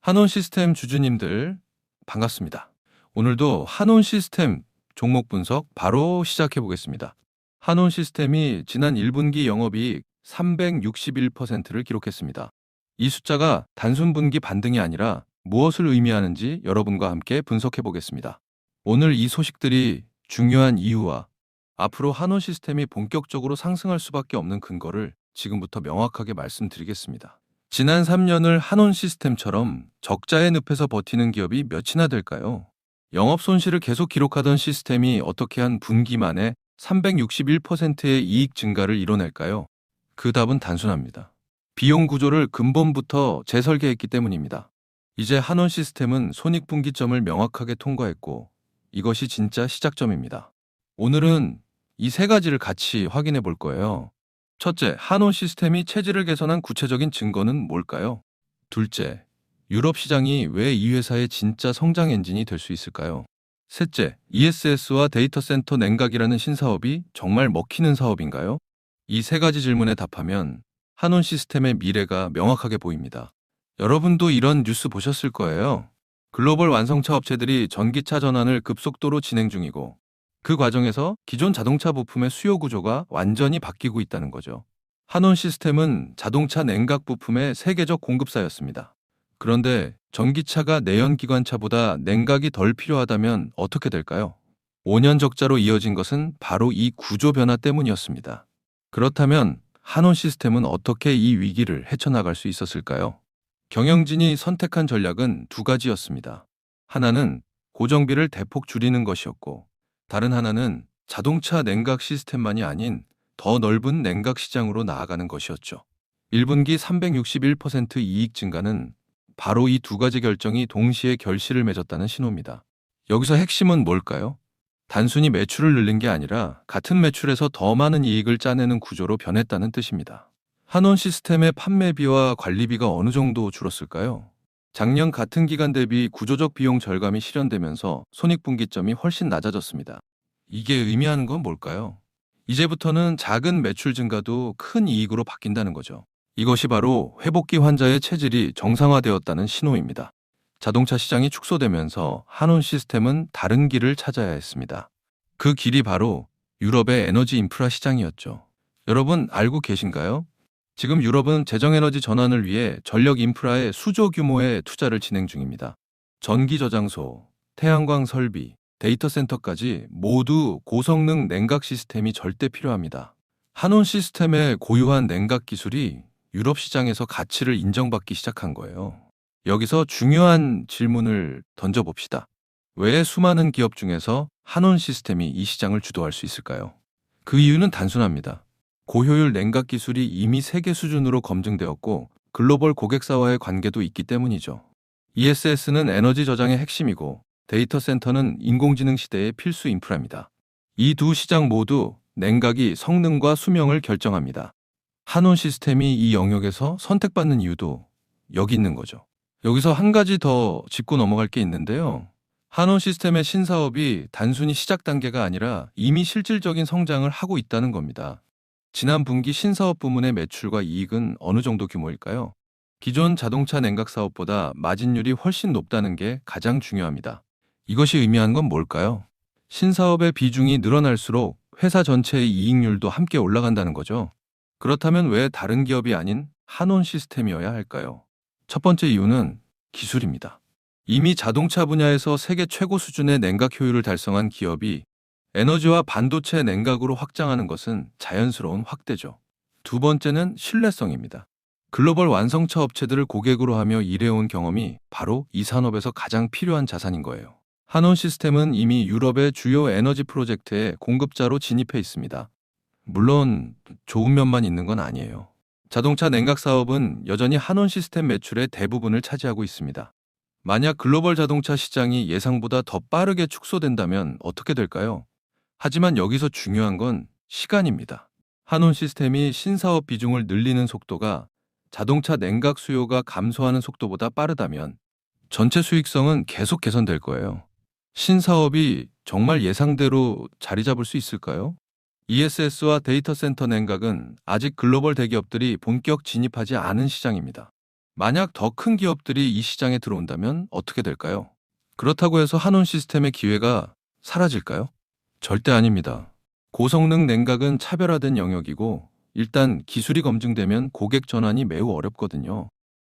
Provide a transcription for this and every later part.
한온 시스템 주주님들 반갑습니다. 오늘도 한온 시스템 종목 분석 바로 시작해 보겠습니다. 한온 시스템이 지난 1분기 영업이익 361%를 기록했습니다. 이 숫자가 단순 분기 반등이 아니라 무엇을 의미하는지 여러분과 함께 분석해 보겠습니다. 오늘 이 소식들이 중요한 이유와 앞으로 한온 시스템이 본격적으로 상승할 수밖에 없는 근거를 지금부터 명확하게 말씀드리겠습니다. 지난 3년을 한온 시스템처럼 적자의 늪에서 버티는 기업이 몇이나 될까요? 영업 손실을 계속 기록하던 시스템이 어떻게 한 분기 만에 361%의 이익 증가를 이뤄낼까요? 그 답은 단순합니다. 비용 구조를 근본부터 재설계했기 때문입니다. 이제 한온 시스템은 손익분기점을 명확하게 통과했고 이것이 진짜 시작점입니다. 오늘은 이 세 가지를 같이 확인해 볼 거예요. 첫째, 한온 시스템이 체질을 개선한 구체적인 증거는 뭘까요? 둘째, 유럽 시장이 왜 이 회사의 진짜 성장 엔진이 될 수 있을까요? 셋째, ESS와 데이터 센터 냉각이라는 신사업이 정말 먹히는 사업인가요? 이 세 가지 질문에 답하면 한온 시스템의 미래가 명확하게 보입니다. 여러분도 이런 뉴스 보셨을 거예요. 글로벌 완성차 업체들이 전기차 전환을 급속도로 진행 중이고 그 과정에서 기존 자동차 부품의 수요 구조가 완전히 바뀌고 있다는 거죠. 한온 시스템은 자동차 냉각 부품의 세계적 공급사였습니다. 그런데 전기차가 내연기관차보다 냉각이 덜 필요하다면 어떻게 될까요? 5년 적자로 이어진 것은 바로 이 구조 변화 때문이었습니다. 그렇다면 한온 시스템은 어떻게 이 위기를 헤쳐나갈 수 있었을까요? 경영진이 선택한 전략은 두 가지였습니다. 하나는 고정비를 대폭 줄이는 것이었고 다른 하나는 자동차 냉각 시스템만이 아닌 더 넓은 냉각 시장으로 나아가는 것이었죠. 1분기 361% 이익 증가는 바로 이 두 가지 결정이 동시에 결실을 맺었다는 신호입니다. 여기서 핵심은 뭘까요? 단순히 매출을 늘린 게 아니라 같은 매출에서 더 많은 이익을 짜내는 구조로 변했다는 뜻입니다. 한온 시스템의 판매비와 관리비가 어느 정도 줄었을까요? 작년 같은 기간 대비 구조적 비용 절감이 실현되면서 손익분기점이 훨씬 낮아졌습니다. 이게 의미하는 건 뭘까요? 이제부터는 작은 매출 증가도 큰 이익으로 바뀐다는 거죠. 이것이 바로 회복기 환자의 체질이 정상화되었다는 신호입니다. 자동차 시장이 축소되면서 한온 시스템은 다른 길을 찾아야 했습니다. 그 길이 바로 유럽의 에너지 인프라 시장이었죠. 여러분 알고 계신가요? 지금 유럽은 재정에너지 전환을 위해 전력 인프라에 수조 규모의 투자를 진행 중입니다. 전기 저장소, 태양광 설비, 데이터 센터까지 모두 고성능 냉각 시스템이 절대 필요합니다. 한온 시스템의 고유한 냉각 기술이 유럽 시장에서 가치를 인정받기 시작한 거예요. 여기서 중요한 질문을 던져봅시다. 왜 수많은 기업 중에서 한온 시스템이 이 시장을 주도할 수 있을까요? 그 이유는 단순합니다. 고효율 냉각 기술이 이미 세계 수준으로 검증되었고 글로벌 고객사와의 관계도 있기 때문이죠. ESS는 에너지 저장의 핵심이고 데이터 센터는 인공지능 시대의 필수 인프라입니다. 이 두 시장 모두 냉각이 성능과 수명을 결정합니다. 한온 시스템이 이 영역에서 선택받는 이유도 여기 있는 거죠. 여기서 한 가지 더 짚고 넘어갈 게 있는데요. 한온 시스템의 신사업이 단순히 시작 단계가 아니라 이미 실질적인 성장을 하고 있다는 겁니다. 지난 분기 신사업 부문의 매출과 이익은 어느 정도 규모일까요? 기존 자동차 냉각 사업보다 마진율이 훨씬 높다는 게 가장 중요합니다. 이것이 의미하는 건 뭘까요? 신사업의 비중이 늘어날수록 회사 전체의 이익률도 함께 올라간다는 거죠. 그렇다면 왜 다른 기업이 아닌 한온 시스템이어야 할까요? 첫 번째 이유는 기술입니다. 이미 자동차 분야에서 세계 최고 수준의 냉각 효율을 달성한 기업이 에너지와 반도체 냉각으로 확장하는 것은 자연스러운 확대죠. 두 번째는 신뢰성입니다. 글로벌 완성차 업체들을 고객으로 하며 일해온 경험이 바로 이 산업에서 가장 필요한 자산인 거예요. 한온 시스템은 이미 유럽의 주요 에너지 프로젝트의 공급자로 진입해 있습니다. 물론 좋은 면만 있는 건 아니에요. 자동차 냉각 사업은 여전히 한온 시스템 매출의 대부분을 차지하고 있습니다. 만약 글로벌 자동차 시장이 예상보다 더 빠르게 축소된다면 어떻게 될까요? 하지만 여기서 중요한 건 시간입니다. 한온 시스템이 신사업 비중을 늘리는 속도가 자동차 냉각 수요가 감소하는 속도보다 빠르다면 전체 수익성은 계속 개선될 거예요. 신사업이 정말 예상대로 자리 잡을 수 있을까요? ESS와 데이터 센터 냉각은 아직 글로벌 대기업들이 본격 진입하지 않은 시장입니다. 만약 더 큰 기업들이 이 시장에 들어온다면 어떻게 될까요? 그렇다고 해서 한온 시스템의 기회가 사라질까요? 절대 아닙니다. 고성능 냉각은 차별화된 영역이고 일단 기술이 검증되면 고객 전환이 매우 어렵거든요.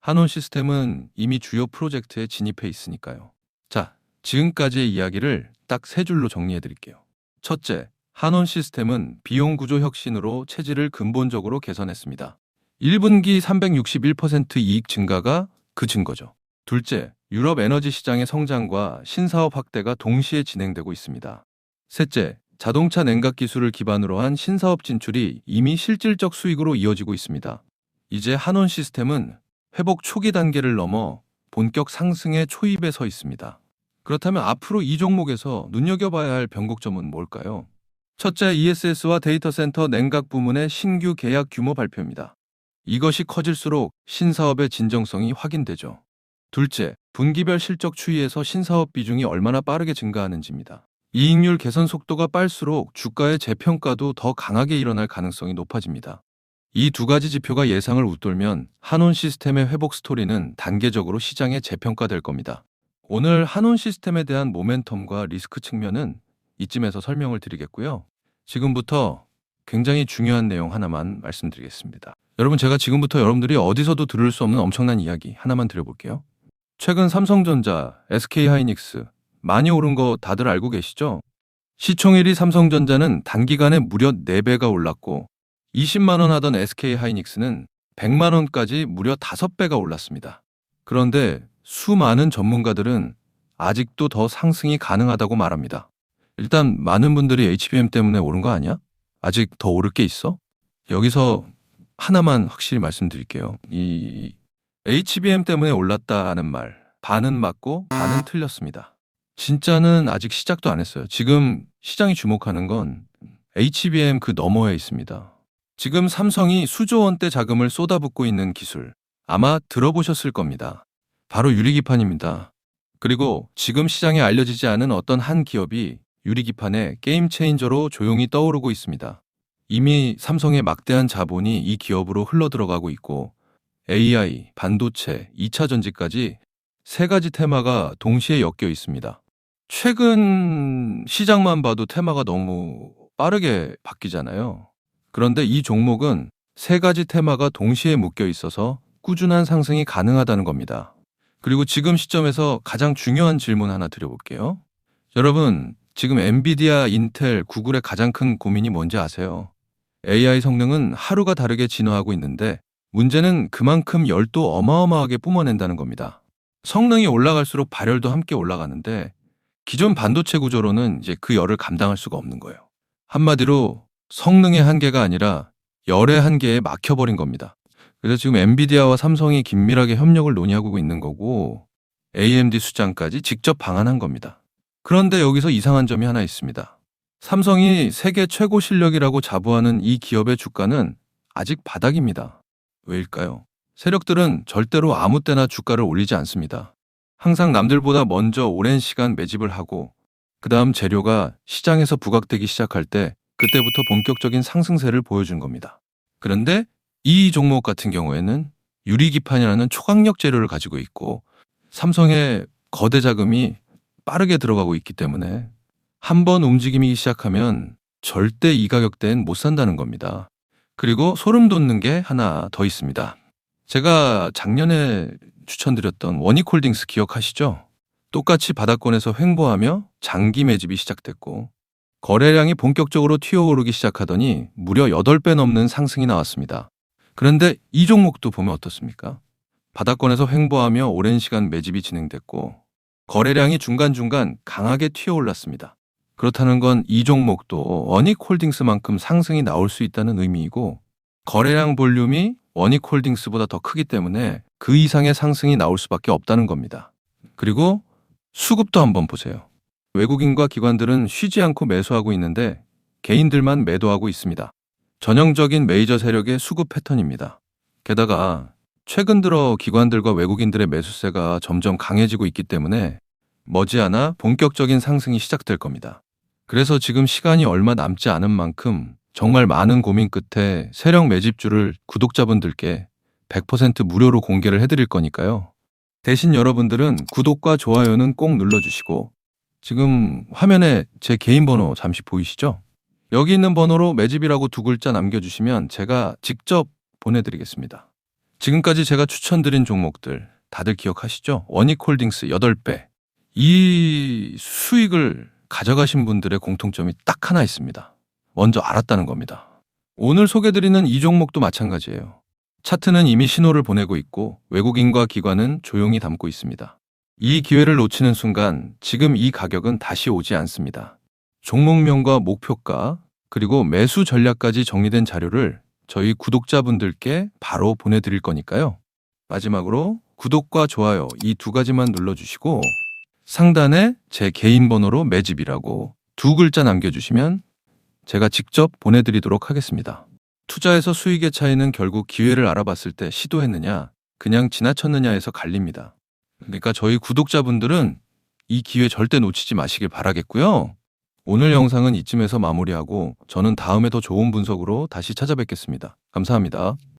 한온 시스템은 이미 주요 프로젝트에 진입해 있으니까요. 자, 지금까지의 이야기를 딱 세 줄로 정리해 드릴게요. 첫째, 한온 시스템은 비용 구조 혁신으로 체질을 근본적으로 개선했습니다. 1분기 361% 이익 증가가 그 증거죠. 둘째, 유럽 에너지 시장의 성장과 신사업 확대가 동시에 진행되고 있습니다. 셋째, 자동차 냉각 기술을 기반으로 한 신사업 진출이 이미 실질적 수익으로 이어지고 있습니다. 이제 한온 시스템은 회복 초기 단계를 넘어 본격 상승의 초입에 서 있습니다. 그렇다면 앞으로 이 종목에서 눈여겨봐야 할 변곡점은 뭘까요? 첫째, ESS와 데이터 센터 냉각 부문의 신규 계약 규모 발표입니다. 이것이 커질수록 신사업의 진정성이 확인되죠. 둘째, 분기별 실적 추이에서 신사업 비중이 얼마나 빠르게 증가하는지입니다. 이익률 개선 속도가 빨수록 주가의 재평가도 더 강하게 일어날 가능성이 높아집니다. 이 두 가지 지표가 예상을 웃돌면 한온 시스템의 회복 스토리는 단계적으로 시장에 재평가될 겁니다. 오늘 한온 시스템에 대한 모멘텀과 리스크 측면은 이쯤에서 설명을 드리겠고요. 지금부터 굉장히 중요한 내용 하나만 말씀드리겠습니다. 여러분, 제가 지금부터 여러분들이 어디서도 들을 수 없는 엄청난 이야기 하나만 드려볼게요. 최근 삼성전자, SK하이닉스 많이 오른 거 다들 알고 계시죠? 시총일위 삼성전자는 단기간에 무려 4배가 올랐고 20만 원 하던 SK하이닉스는 100만 원까지 무려 5배가 올랐습니다. 그런데 수많은 전문가들은 아직도 더 상승이 가능하다고 말합니다. 일단 많은 분들이 HBM 때문에 오른 거 아니야? 아직 더 오를 게 있어? 여기서 하나만 확실히 말씀드릴게요. 이 HBM 때문에 올랐다는 말, 반은 맞고 반은 틀렸습니다. 진짜는 아직 시작도 안 했어요. 지금 시장이 주목하는 건 HBM 그 너머에 있습니다. 지금 삼성이 수조 원대 자금을 쏟아붓고 있는 기술, 아마 들어보셨을 겁니다. 바로 유리기판입니다. 그리고 지금 시장에 알려지지 않은 어떤 한 기업이 유리기판의 게임 체인저로 조용히 떠오르고 있습니다. 이미 삼성의 막대한 자본이 이 기업으로 흘러들어가고 있고 AI, 반도체, 2차 전지까지 세 가지 테마가 동시에 엮여 있습니다. 최근 시장만 봐도 테마가 너무 빠르게 바뀌잖아요. 그런데 이 종목은 세 가지 테마가 동시에 묶여 있어서 꾸준한 상승이 가능하다는 겁니다. 그리고 지금 시점에서 가장 중요한 질문 하나 드려볼게요. 여러분, 지금 엔비디아, 인텔, 구글의 가장 큰 고민이 뭔지 아세요? AI 성능은 하루가 다르게 진화하고 있는데 문제는 그만큼 열도 어마어마하게 뿜어낸다는 겁니다. 성능이 올라갈수록 발열도 함께 올라가는데 기존 반도체 구조로는 이제 그 열을 감당할 수가 없는 거예요. 한마디로 성능의 한계가 아니라 열의 한계에 막혀버린 겁니다. 그래서 지금 엔비디아와 삼성이 긴밀하게 협력을 논의하고 있는 거고 AMD 수장까지 직접 방한한 겁니다. 그런데 여기서 이상한 점이 하나 있습니다. 삼성이 세계 최고 실력이라고 자부하는 이 기업의 주가는 아직 바닥입니다. 왜일까요? 세력들은 절대로 아무 때나 주가를 올리지 않습니다. 항상 남들보다 먼저 오랜 시간 매집을 하고 그 다음 재료가 시장에서 부각되기 시작할 때 그때부터 본격적인 상승세를 보여준 겁니다. 그런데 이 종목 같은 경우에는 유리기판이라는 초강력 재료를 가지고 있고 삼성의 거대 자금이 빠르게 들어가고 있기 때문에 한번 움직임이 시작하면 절대 이 가격대엔 못 산다는 겁니다. 그리고 소름 돋는 게 하나 더 있습니다. 제가 작년에 추천드렸던 원익홀딩스 기억하시죠? 똑같이 바닥권에서 횡보하며 장기 매집이 시작됐고 거래량이 본격적으로 튀어오르기 시작하더니 무려 8배 넘는 상승이 나왔습니다. 그런데 이 종목도 보면 어떻습니까? 바닥권에서 횡보하며 오랜 시간 매집이 진행됐고 거래량이 중간중간 강하게 튀어올랐습니다. 그렇다는 건 이 종목도 원익홀딩스만큼 상승이 나올 수 있다는 의미이고 거래량 볼륨이 원익홀딩스보다 더 크기 때문에 그 이상의 상승이 나올 수밖에 없다는 겁니다. 그리고 수급도 한번 보세요. 외국인과 기관들은 쉬지 않고 매수하고 있는데 개인들만 매도하고 있습니다. 전형적인 메이저 세력의 수급 패턴입니다. 게다가 최근 들어 기관들과 외국인들의 매수세가 점점 강해지고 있기 때문에 머지않아 본격적인 상승이 시작될 겁니다. 그래서 지금 시간이 얼마 남지 않은 만큼 정말 많은 고민 끝에 세력 매집주를 구독자분들께 100% 무료로 공개를 해드릴 거니까요. 대신 여러분들은 구독과 좋아요는 꼭 눌러주시고, 지금 화면에 제 개인 번호 잠시 보이시죠? 여기 있는 번호로 매집이라고 두 글자 남겨주시면 제가 직접 보내드리겠습니다. 지금까지 제가 추천드린 종목들 다들 기억하시죠? 원익홀딩스 8배. 이 수익을 가져가신 분들의 공통점이 딱 하나 있습니다. 먼저 알았다는 겁니다. 오늘 소개드리는 이 종목도 마찬가지예요. 차트는 이미 신호를 보내고 있고 외국인과 기관은 조용히 담고 있습니다. 이 기회를 놓치는 순간 지금 이 가격은 다시 오지 않습니다. 종목명과 목표가 그리고 매수 전략까지 정리된 자료를 저희 구독자분들께 바로 보내드릴 거니까요. 마지막으로 구독과 좋아요 이 두 가지만 눌러주시고 상단에 제 개인 번호로 매집이라고 두 글자 남겨주시면 제가 직접 보내드리도록 하겠습니다. 투자에서 수익의 차이는 결국 기회를 알아봤을 때 시도했느냐, 그냥 지나쳤느냐에서 갈립니다. 그러니까 저희 구독자분들은 이 기회 절대 놓치지 마시길 바라겠고요. 오늘 영상은 이쯤에서 마무리하고 저는 다음에 더 좋은 분석으로 다시 찾아뵙겠습니다. 감사합니다.